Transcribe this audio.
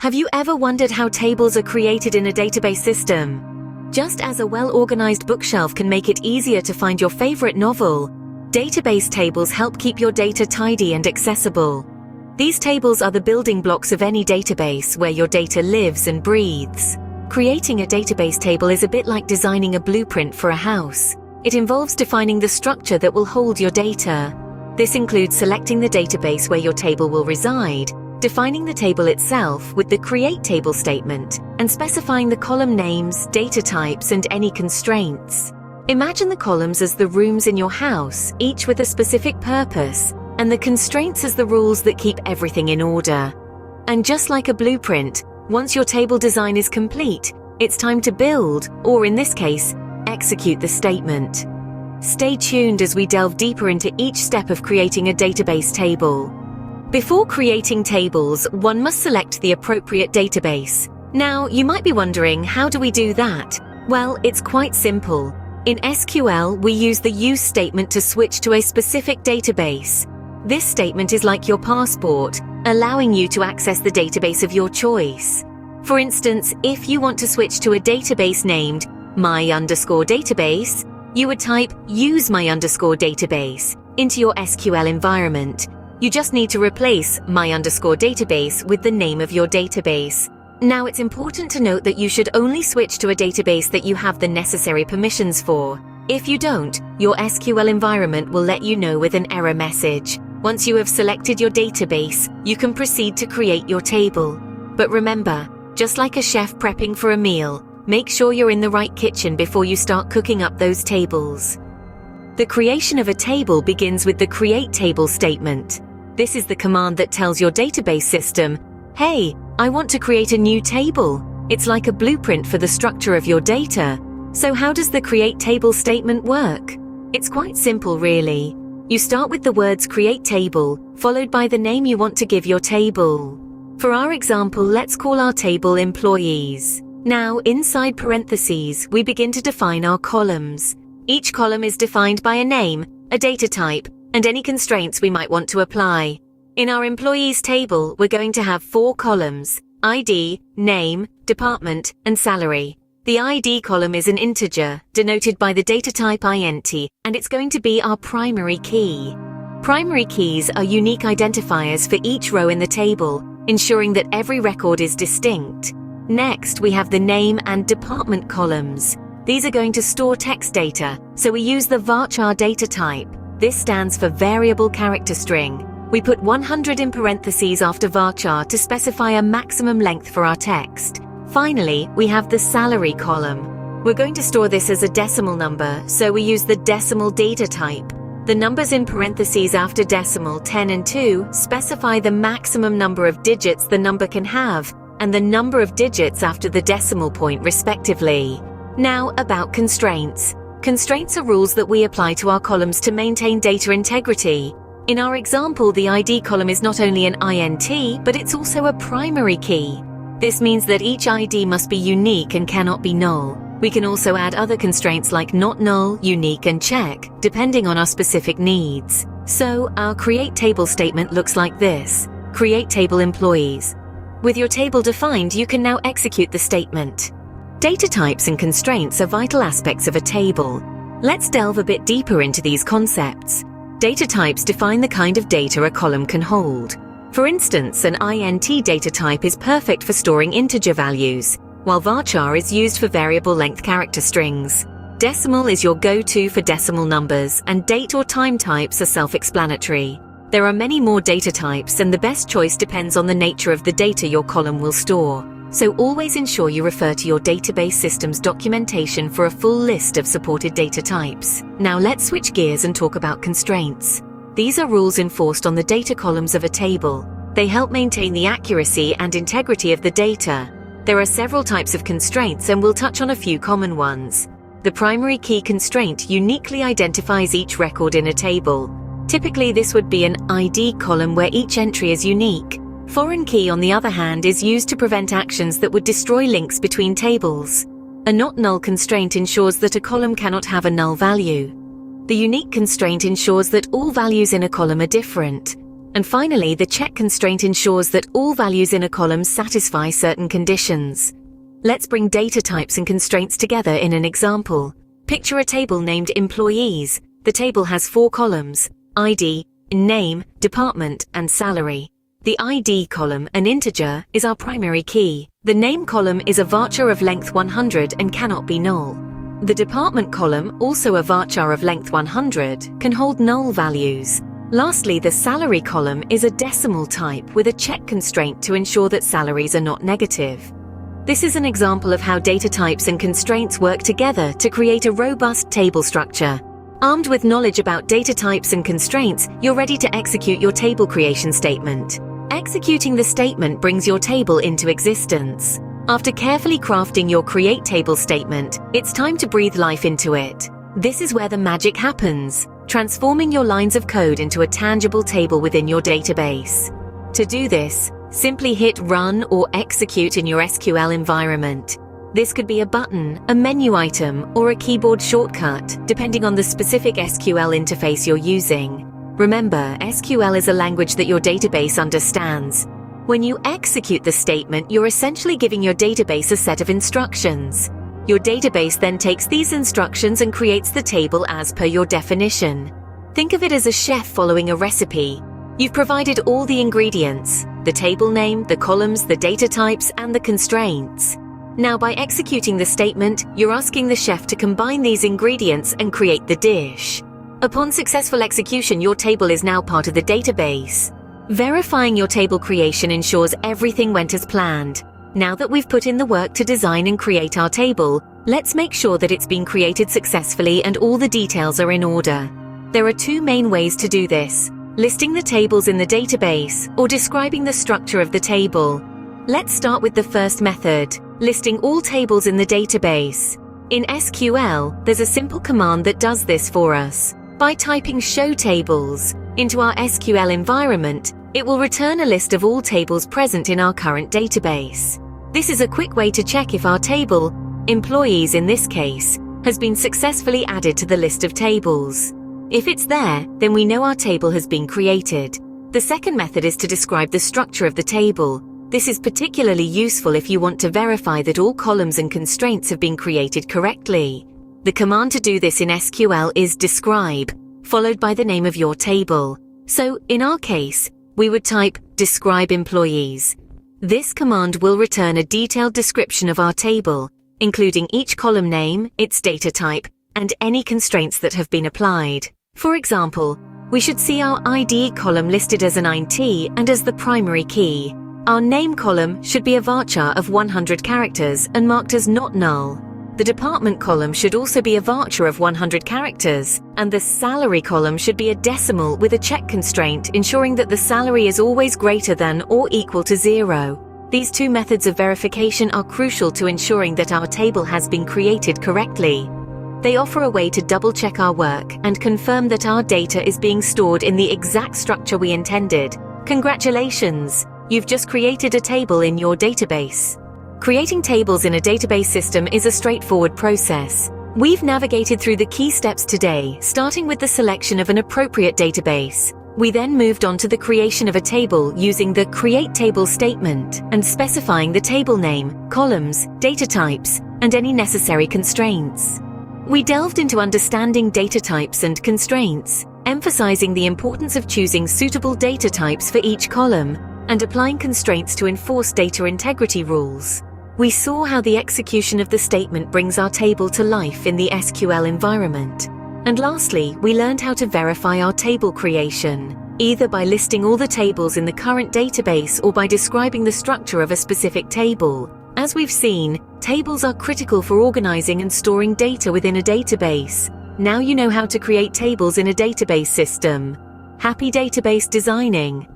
Have you ever wondered how tables are created in a database system? Just as a well-organized bookshelf can make it easier to find your favorite novel, database tables help keep your data tidy and accessible. These tables are the building blocks of any database where your data lives and breathes. Creating a database table is a bit like designing a blueprint for a house. It involves defining the structure that will hold your data. This includes selecting the database where your table will reside, defining the table itself with the create table statement, and specifying the column names, data types, and any constraints. Imagine the columns as the rooms in your house, each with a specific purpose, and the constraints as the rules that keep everything in order. And just like a blueprint, once your table design is complete, it's time to build, or in this case, execute the statement. Stay tuned as we delve deeper into each step of creating a database table. Before creating tables, one must select the appropriate database. Now, you might be wondering, how do we do that? Well, it's quite simple. In SQL, we use the use statement to switch to a specific database. This statement is like your passport, allowing you to access the database of your choice. For instance, if you want to switch to a database named my_database, you would type use my_database into your SQL environment. You just need to replace my_database with the name of your database. Now, it's important to note that you should only switch to a database that you have the necessary permissions for. If you don't, your SQL environment will let you know with an error message. Once you have selected your database, you can proceed to create your table. But remember, just like a chef prepping for a meal, make sure you're in the right kitchen before you start cooking up those tables. The creation of a table begins with the create table statement. This is the command that tells your database system, hey, I want to create a new table. It's like a blueprint for the structure of your data. So how does the create table statement work? It's quite simple, really. You start with the words create table, followed by the name you want to give your table. For our example, let's call our table employees. Now, inside parentheses, we begin to define our columns. Each column is defined by a name, a data type, and any constraints we might want to apply. In our employees table, we're going to have 4 columns: ID, name, department, and salary. The ID column is an integer, denoted by the data type int, and it's going to be our primary key. Primary keys are unique identifiers for each row in the table, ensuring that every record is distinct. Next, we have the name and department columns. These are going to store text data, so we use the VARCHAR data type. This stands for variable character string. We put 100 in parentheses after varchar to specify a maximum length for our text. Finally, we have the salary column. We're going to store this as a decimal number, so we use the decimal data type. The numbers in parentheses after decimal 10 and 2 specify the maximum number of digits the number can have, and the number of digits after the decimal point respectively. Now, about constraints. Constraints are rules that we apply to our columns to maintain data integrity. In our example, the ID column is not only an int, but it's also a primary key. This means that each ID must be unique and cannot be null. We can also add other constraints like not null, unique, and check, depending on our specific needs. So, our create table statement looks like this: create table employees. With your table defined, you can now execute the statement. Data types and constraints are vital aspects of a table. Let's delve a bit deeper into these concepts. Data types define the kind of data a column can hold. For instance, an int data type is perfect for storing integer values, while varchar is used for variable length character strings. Decimal is your go-to for decimal numbers, and date or time types are self-explanatory. There are many more data types, and the best choice depends on the nature of the data your column will store. So always ensure you refer to your database system's documentation for a full list of supported data types. Now let's switch gears and talk about constraints. These are rules enforced on the data columns of a table. They help maintain the accuracy and integrity of the data. There are several types of constraints, and we'll touch on a few common ones. The primary key constraint uniquely identifies each record in a table. Typically, this would be an ID column where each entry is unique. Foreign key, on the other hand, is used to prevent actions that would destroy links between tables. A not null constraint ensures that a column cannot have a null value. The unique constraint ensures that all values in a column are different. And finally, the check constraint ensures that all values in a column satisfy certain conditions. Let's bring data types and constraints together in an example. Picture a table named Employees. The table has 4 columns: ID, name, department, and salary. The ID column, an integer, is our primary key. The name column is a varchar of length 100 and cannot be null. The department column, also a varchar of length 100, can hold null values. Lastly, the salary column is a decimal type with a check constraint to ensure that salaries are not negative. This is an example of how data types and constraints work together to create a robust table structure. Armed with knowledge about data types and constraints, you're ready to execute your table creation statement. Executing the statement brings your table into existence. After carefully crafting your create table statement, it's time to breathe life into it. This is where the magic happens, transforming your lines of code into a tangible table within your database. To do this, simply hit Run or Execute in your SQL environment. This could be a button, a menu item, or a keyboard shortcut, depending on the specific SQL interface you're using. Remember, SQL is a language that your database understands. When you execute the statement, you're essentially giving your database a set of instructions. Your database then takes these instructions and creates the table as per your definition. Think of it as a chef following a recipe. You've provided all the ingredients: the table name, the columns, the data types, and the constraints. Now, by executing the statement, you're asking the chef to combine these ingredients and create the dish. Upon successful execution, your table is now part of the database. Verifying your table creation ensures everything went as planned. Now that we've put in the work to design and create our table, let's make sure that it's been created successfully and all the details are in order. There are 2 main ways to do this: listing the tables in the database or describing the structure of the table. Let's start with the first method, listing all tables in the database. In SQL, there's a simple command that does this for us. By typing show tables into our SQL environment, it will return a list of all tables present in our current database. This is a quick way to check if our table, employees in this case, has been successfully added to the list of tables. If it's there, then we know our table has been created. The second method is to describe the structure of the table. This is particularly useful if you want to verify that all columns and constraints have been created correctly. The command to do this in SQL is describe, followed by the name of your table. So, in our case, we would type describe employees. This command will return a detailed description of our table, including each column name, its data type, and any constraints that have been applied. For example, we should see our ID column listed as an int and as the primary key. Our name column should be a varchar of 100 characters and marked as not null. The department column should also be a varchar of 100 characters, and the salary column should be a decimal with a check constraint, ensuring that the salary is always greater than or equal to 0. These 2 methods of verification are crucial to ensuring that our table has been created correctly. They offer a way to double-check our work and confirm that our data is being stored in the exact structure we intended. Congratulations! You've just created a table in your database. Creating tables in a database system is a straightforward process. We've navigated through the key steps today, starting with the selection of an appropriate database. We then moved on to the creation of a table using the create table statement and specifying the table name, columns, data types, and any necessary constraints. We delved into understanding data types and constraints, emphasizing the importance of choosing suitable data types for each column and applying constraints to enforce data integrity rules. We saw how the execution of the statement brings our table to life in the SQL environment. And lastly, we learned how to verify our table creation, either by listing all the tables in the current database or by describing the structure of a specific table. As we've seen, tables are critical for organizing and storing data within a database. Now you know how to create tables in a database system. Happy database designing!